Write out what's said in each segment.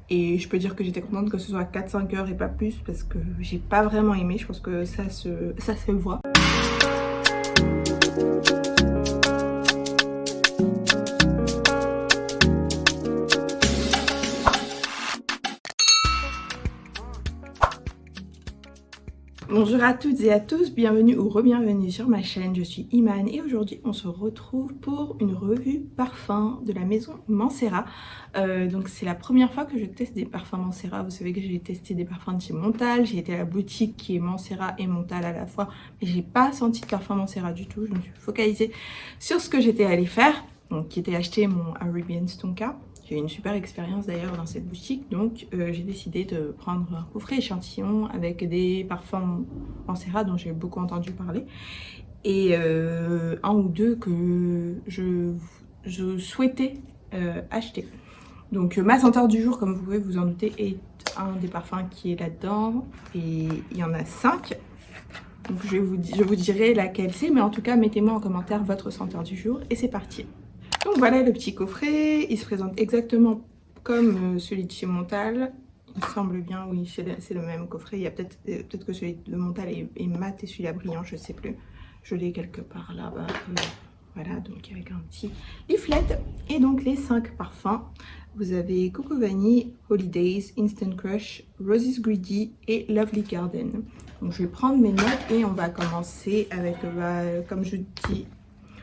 Et je peux dire que j'étais contente que ce soit 4-5 heures et pas plus parce que j'ai pas vraiment aimé. Je pense que ça se voit. Bonjour à toutes et à tous, bienvenue ou re-bienvenue sur ma chaîne, je suis Iman et aujourd'hui on se retrouve pour une revue parfum de la maison Mancera. Donc c'est la première fois que je teste des parfums Mancera. Vous savez que j'ai testé des parfums de chez Montal, j'ai été à la boutique qui est Mancera et Montal à la fois, mais j'ai pas senti de parfum Mancera du tout. Je me suis focalisée sur ce que j'étais allée faire, donc qui était acheter mon Arabian Stonka. J'ai eu une super expérience d'ailleurs dans cette boutique, donc j'ai décidé de prendre un coffret échantillon avec des parfums Mancera dont j'ai beaucoup entendu parler et un ou deux que je souhaitais acheter. Donc ma senteur du jour, comme vous pouvez vous en douter, est un des parfums qui est là-dedans et il y en a 5. Donc je vous dirai laquelle c'est, mais en tout cas mettez-moi en commentaire votre senteur du jour et c'est parti. Donc voilà le petit coffret, il se présente exactement comme celui de chez Montal. Il semble bien, oui, c'est le même coffret. Il y a peut-être que celui de Montal est mat et celui-là brillant, je sais plus. Je l'ai quelque part là-bas. Voilà, donc avec un petit leaflet. Et donc les 5 parfums. Vous avez Coco Vanille, Holidays, Instant Crush, Roses Greedy et Lovely Garden. Donc je vais prendre mes notes et on va commencer avec, comme je dis,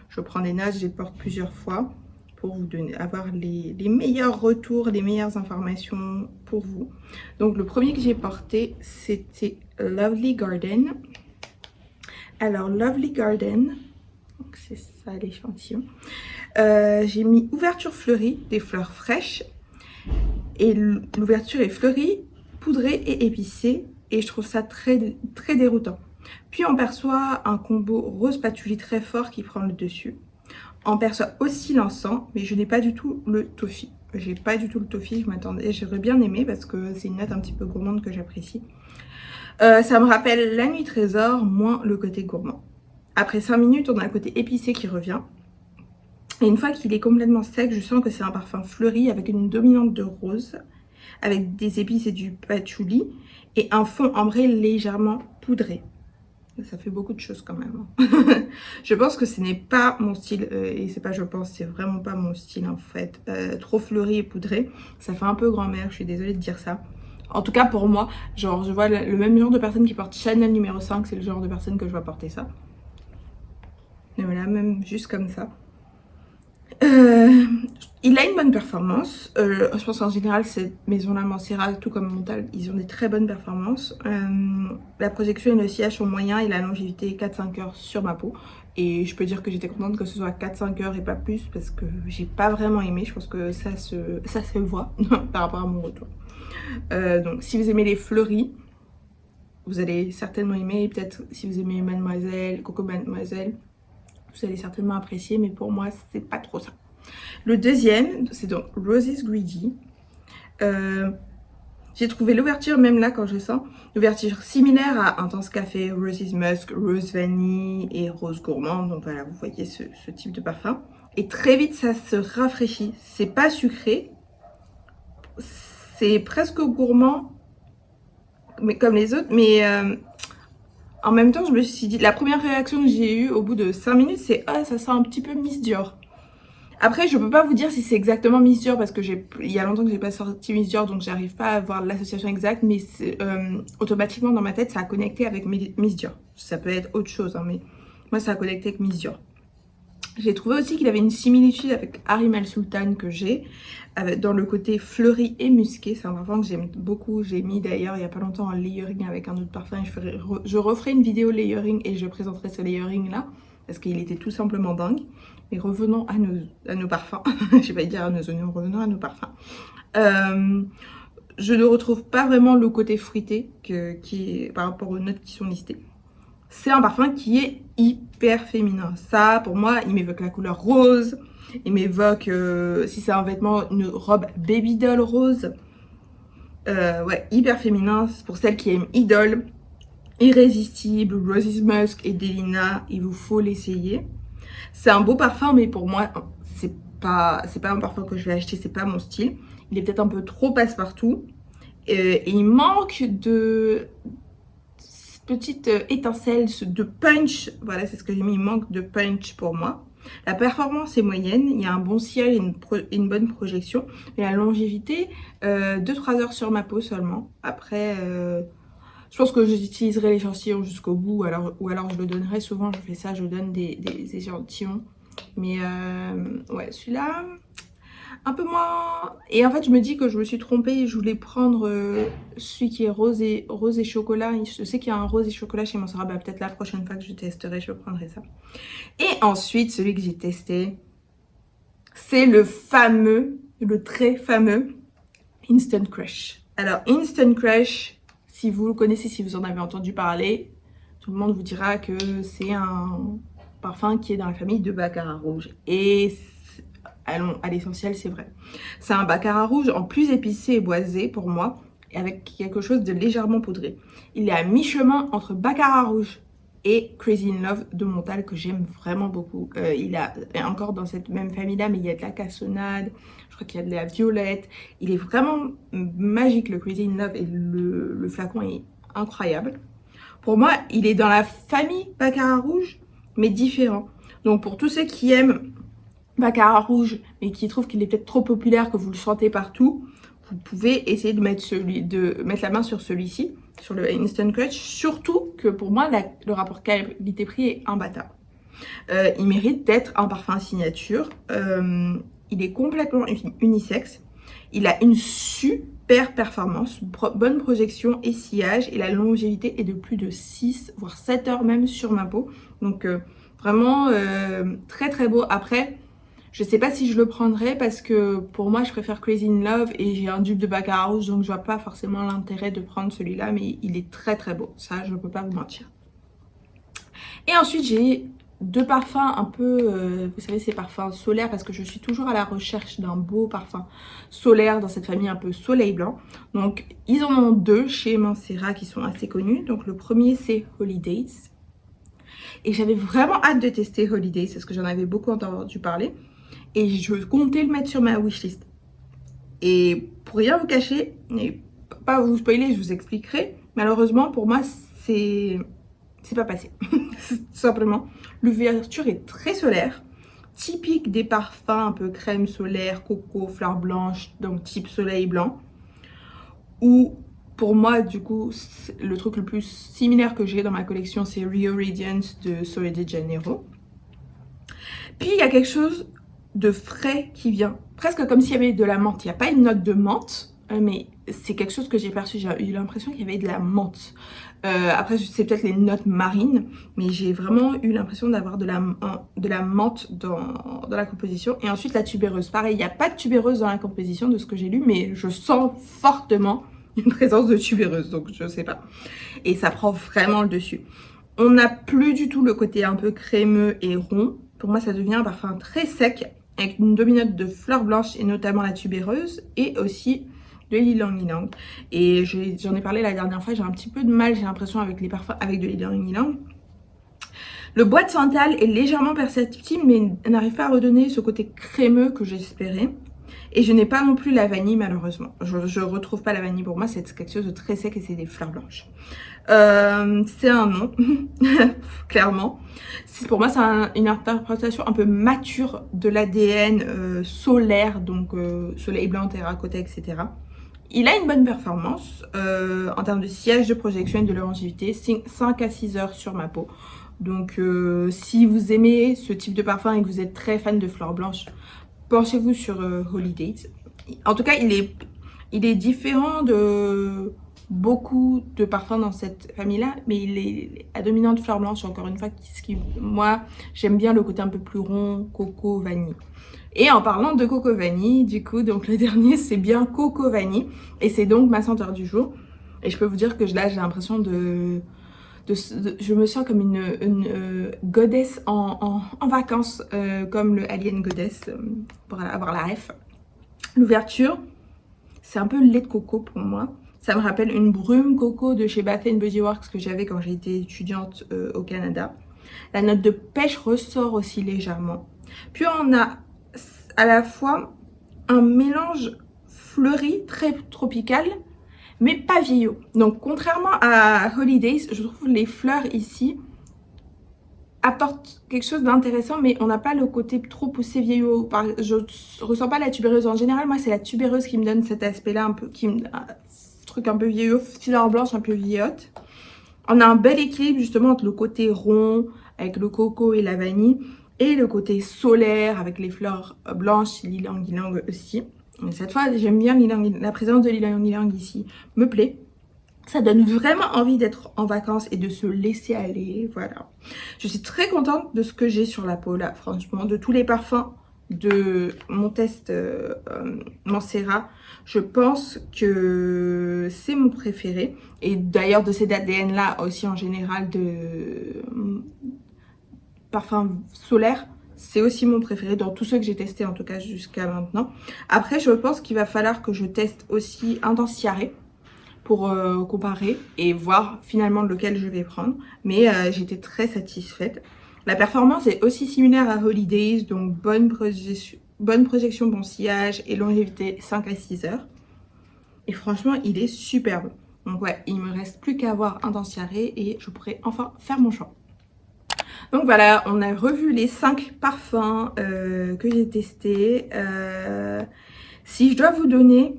je prends des notes, je les porte plusieurs fois pour vous donner, avoir les meilleurs retours, les meilleures informations pour vous. Donc le premier que j'ai porté, c'était Lovely Garden. Alors Lovely Garden, c'est ça l'échantillon. J'ai mis ouverture fleurie, des fleurs fraîches. Et l'ouverture est fleurie, poudrée et épicée. Et je trouve ça très, très déroutant. Puis on perçoit un combo rose patchouli très fort qui prend le dessus. On perçoit aussi l'encens, mais je n'ai pas du tout le toffee. J'ai pas du tout le toffee, je m'attendais, j'aurais bien aimé parce que c'est une note un petit peu gourmande que j'apprécie. Ça me rappelle la nuit trésor, moins le côté gourmand. Après 5 minutes, on a le côté épicé qui revient. Et une fois qu'il est complètement sec, je sens que c'est un parfum fleuri avec une dominante de rose, avec des épices et du patchouli, et un fond ambré légèrement poudré. Ça fait beaucoup de choses quand même. Je pense que ce n'est pas mon style, et c'est pas je pense, c'est vraiment pas mon style en fait. Trop fleuri et poudré, ça fait un peu grand-mère, je suis désolée de dire ça. En tout cas pour moi, genre je vois le même genre de personne qui porte Chanel numéro 5, c'est le genre de personne que je vois porter ça. Et voilà, même juste comme ça. Il a une bonne performance. Je pense qu'en général, cette maison-là, Mancera, tout comme Montal, ils ont des très bonnes performances. La projection et le sillage sont moyens et la longévité 4-5 heures sur ma peau. Et je peux dire que j'étais contente que ce soit 4-5 heures et pas plus parce que j'ai pas vraiment aimé. Je pense que ça se voit par rapport à mon retour. Donc si vous aimez les fleuris, vous allez certainement aimer. Peut-être si vous aimez Mademoiselle, Coco Mademoiselle, vous allez certainement apprécier, mais pour moi, c'est pas trop ça. Le deuxième, c'est donc Roses Greedy. J'ai trouvé l'ouverture, même là quand je sens, l'ouverture similaire à Intense Café, Roses Musk, Rose Vanille et Rose Gourmand. Donc voilà, vous voyez ce type de parfum. Et très vite, ça se rafraîchit. C'est pas sucré, c'est presque gourmand, mais comme les autres, mais en même temps, je me suis dit, la première réaction que j'ai eue au bout de 5 minutes, c'est « Ah, ça sent un petit peu Miss Dior ». Après, je peux pas vous dire si c'est exactement Miss Dior parce que il y a longtemps que j'ai pas sorti Miss Dior, donc j'arrive pas à voir l'association exacte, mais automatiquement dans ma tête, ça a connecté avec Miss Dior. Ça peut être autre chose, hein, mais moi, ça a connecté avec Miss Dior. J'ai trouvé aussi qu'il avait une similitude avec Harim El Sultan que j'ai, dans le côté fleuri et musqué. C'est un parfum que j'aime beaucoup. J'ai mis d'ailleurs il y a pas longtemps un layering avec un autre parfum. Je referai une vidéo layering et je présenterai ce layering là parce qu'il était tout simplement dingue. Mais revenons à nos parfums. Je vais pas dire à nos oignons, revenons à nos parfums. Je ne retrouve pas vraiment le côté fruité qui est par rapport aux notes qui sont listées. C'est un parfum qui est hyper féminin. Ça, pour moi, il m'évoque la couleur rose. Il m'évoque, si c'est un vêtement, une robe baby doll rose. Ouais, hyper féminin. Pour celles qui aiment Idol, Irrésistible, Roses Musk et Delina, il vous faut l'essayer. C'est un beau parfum, mais pour moi, c'est pas un parfum que je vais acheter. C'est pas mon style. il est peut-être un peu trop passe-partout. Et il manque de petite étincelle, de punch. Voilà, c'est ce que j'ai mis, il manque de punch pour moi. La performance est moyenne, il y a un bon ciel et une bonne projection. Et la longévité, 2-3 heures sur ma peau seulement. Après, je pense que j'utiliserai l'échantillon jusqu'au bout, ou alors je le donnerai. Souvent, je fais ça, je donne des échantillons. Mais ouais, celui-là, un peu moins. Et en fait, je me dis que je me suis trompée. Je voulais prendre celui qui est rose et chocolat. Je sais qu'il y a un rose et chocolat chez Mansera. Bah, peut-être la prochaine fois que je testerai, je prendrai ça. Et ensuite, celui que j'ai testé, c'est le très fameux Instant Crush. Alors, Instant Crush, si vous le connaissez, si vous en avez entendu parler, tout le monde vous dira que c'est un parfum qui est dans la famille de Baccarat Rouge. Et à l'essentiel, c'est vrai. C'est un Baccarat Rouge en plus épicé et boisé pour moi, et avec quelque chose de légèrement poudré. Il est à mi-chemin entre Baccarat Rouge et Crazy in Love de Montal, que j'aime vraiment beaucoup. Il est encore dans cette même famille-là, mais il y a de la cassonade, je crois qu'il y a de la violette. Il est vraiment magique, le Crazy in Love, et le flacon est incroyable. Pour moi, il est dans la famille Baccarat Rouge, mais différent. Donc pour tous ceux qui aiment Baccarat Rouge, mais qui trouvent qu'il est peut-être trop populaire, que vous le sentez partout, vous pouvez essayer de mettre la main sur celui-ci, sur le Instant Crush. Surtout que pour moi, le rapport qualité-prix est imbattable. Il mérite d'être un parfum signature. Il est complètement unisexe. Il a une super performance, bonne projection et sillage. Et la longévité est de plus de 6 voire 7 heures même sur ma peau. Donc vraiment très très beau. Après, je sais pas si je le prendrai parce que pour moi je préfère Crazy in Love et j'ai un dupe de Baccarat Rouge, donc je vois pas forcément l'intérêt de prendre celui-là, mais il est très très beau, ça je peux pas vous mentir. Et ensuite j'ai deux parfums un peu, vous savez, ces parfums solaires, parce que je suis toujours à la recherche d'un beau parfum solaire dans cette famille un peu soleil blanc. Donc ils en ont deux chez Mansera qui sont assez connus. Donc le premier c'est Holidays. Et j'avais vraiment hâte de tester Holidays parce que j'en avais beaucoup entendu parler. Et je comptais le mettre sur ma wishlist. Et pour rien vous cacher, et pas vous spoiler, je vous expliquerai. Malheureusement, pour moi, c'est pas passé. Tout simplement. L'ouverture est très solaire. Typique des parfums un peu crème solaire, coco, fleurs blanches, donc type soleil blanc. Ou pour moi, du coup, le truc le plus similaire que j'ai dans ma collection, c'est Rio Radiance de Sol de Janeiro. Puis il y a quelque chose de frais qui vient, presque comme s'il y avait de la menthe. Il n'y a pas une note de menthe, mais c'est quelque chose que j'ai perçu. J'ai eu l'impression qu'il y avait de la menthe. Après, c'est peut-être les notes marines, mais j'ai vraiment eu l'impression d'avoir de la menthe dans la composition. Et ensuite, la tubéreuse. Pareil, il n'y a pas de tubéreuse dans la composition de ce que j'ai lu, mais je sens fortement une présence de tubéreuse, donc je sais pas. Et ça prend vraiment le dessus. On n'a plus du tout le côté un peu crémeux et rond. Pour moi, ça devient un parfum très sec, avec une dominante de fleurs blanches et notamment la tubéreuse et aussi de l'ylang ylang. Et j'en ai parlé la dernière fois, j'ai un petit peu de mal, j'ai l'impression, avec les parfums avec de l'ylang ylang. Le bois de santal est légèrement perceptible, mais n'arrive pas à redonner ce côté crémeux que j'espérais. Et je n'ai pas non plus la vanille, malheureusement. Je retrouve pas la vanille. Pour moi, c'est quelque chose de très sec et c'est des fleurs blanches. C'est un non, clairement. Pour moi, c'est une interprétation un peu mature de l'ADN solaire, donc soleil blanc, terracotta, etc. Il a une bonne performance en termes de sillage, de projection et de longévité, 5 à 6 heures sur ma peau. Donc si vous aimez ce type de parfum et que vous êtes très fan de fleurs blanches, penchez-vous sur Holidays. En tout cas, il est différent de beaucoup de parfums dans cette famille-là, mais il est à dominante fleur blanche, encore une fois, moi, j'aime bien le côté un peu plus rond, coco, vanille. Et en parlant de coco vanille, du coup, donc le dernier, c'est bien coco vanille, et c'est donc ma senteur du jour. Et je peux vous dire que là, j'ai l'impression je me sens comme une goddess en vacances, comme le Alien Goddess, pour avoir la ref. L'ouverture, c'est un peu le lait de coco pour moi. Ça me rappelle une brume coco de chez Bath & Body Works que j'avais quand j'étais étudiante au Canada. La note de pêche ressort aussi légèrement. Puis on a à la fois un mélange fleuri, très tropical, mais pas vieillot. Donc contrairement à Holidays, je trouve les fleurs ici apportent quelque chose d'intéressant, mais on n'a pas le côté trop poussé vieillot. Je ressens pas la tubéreuse. En général, moi, c'est la tubéreuse qui me donne cet aspect-là, un peu, un truc un peu vieillot, fleur blanche un peu vieillotte. On a un bel équilibre justement entre le côté rond, avec le coco et la vanille, et le côté solaire, avec les fleurs blanches, l'ylang-ylang aussi. Et cette fois, j'aime bien la présence de l'ylang-ylang ici, me plaît. Ça donne vraiment envie d'être en vacances et de se laisser aller, voilà. Je suis très contente de ce que j'ai sur la peau là, franchement, de tous les parfums de mon test Mancera. Je pense que c'est mon préféré. Et d'ailleurs de ces ADN là aussi en général de parfums solaires, c'est aussi mon préféré dans tous ceux que j'ai testés en tout cas jusqu'à maintenant. Après, je pense qu'il va falloir que je teste aussi Intensiare pour comparer et voir finalement lequel je vais prendre. Mais j'étais très satisfaite. La performance est aussi similaire à Holidays, donc bonne projection, bon sillage et longévité 5 à 6 heures. Et franchement, il est superbe. Donc ouais, il me reste plus qu'à avoir Intensiare et je pourrai enfin faire mon choix. Donc voilà, on a revu les 5 parfums que j'ai testés. Si je dois vous donner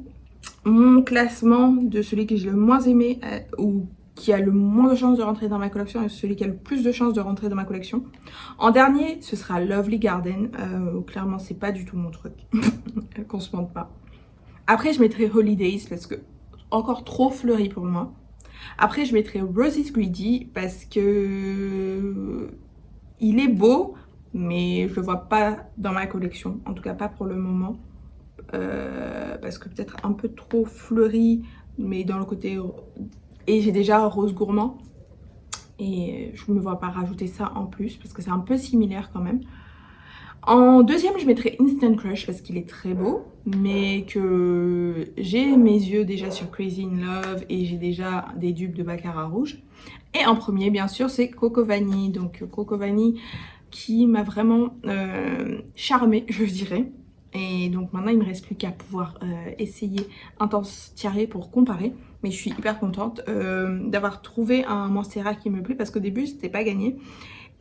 mon classement de celui que j'ai le moins aimé ou qui a le moins de chances de rentrer dans ma collection et celui qui a le plus de chances de rentrer dans ma collection. En dernier, ce sera Lovely Garden. Clairement, c'est pas du tout mon truc. Qu'on se mente pas. Après, je mettrai Holidays parce que encore trop fleuri pour moi. Après, je mettrai Roses Greedy parce que il est beau, mais je le vois pas dans ma collection. En tout cas, pas pour le moment. Parce que peut-être un peu trop fleuri, mais dans le côté... Et j'ai déjà Rose Gourmand. Et je ne me vois pas rajouter ça en plus, parce que c'est un peu similaire quand même. En deuxième, je mettrai Instant Crush, parce qu'il est très beau. Mais que j'ai mes yeux déjà sur Crazy in Love, et j'ai déjà des dupes de Baccarat Rouge. Et en premier, bien sûr, c'est Coco Vanille. Donc Coco Vanille qui m'a vraiment charmée, je dirais. Et donc maintenant il me reste plus qu'à pouvoir essayer Intensiare pour comparer. Mais je suis hyper contente d'avoir trouvé un Mancera qui me plaît parce qu'au début c'était pas gagné.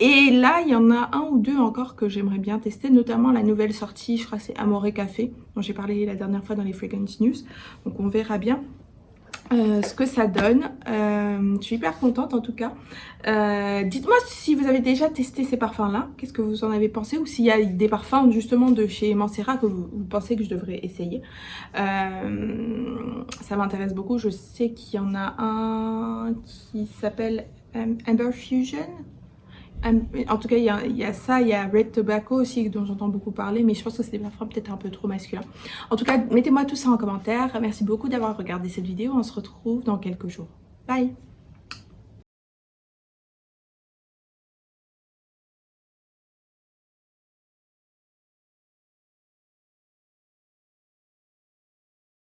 Et là il y en a un ou deux encore que j'aimerais bien tester, notamment la nouvelle sortie, je crois que c'est Amore Café, dont j'ai parlé la dernière fois dans les Fragrance News. Donc on verra bien ce que ça donne. Je suis hyper contente en tout cas. Dites-moi si vous avez déjà testé ces parfums là, qu'est-ce que vous en avez pensé, ou s'il y a des parfums justement de chez Mancera que vous pensez que je devrais essayer. Ça m'intéresse beaucoup. Je sais qu'il y en a un qui s'appelle Amber Fusion. En tout cas, il y a ça, il y a Red Tobacco aussi dont j'entends beaucoup parler, mais je pense que c'est des parfums peut-être un peu trop masculins. En tout cas, mettez-moi tout ça en commentaire. Merci beaucoup d'avoir regardé cette vidéo. On se retrouve dans quelques jours. Bye!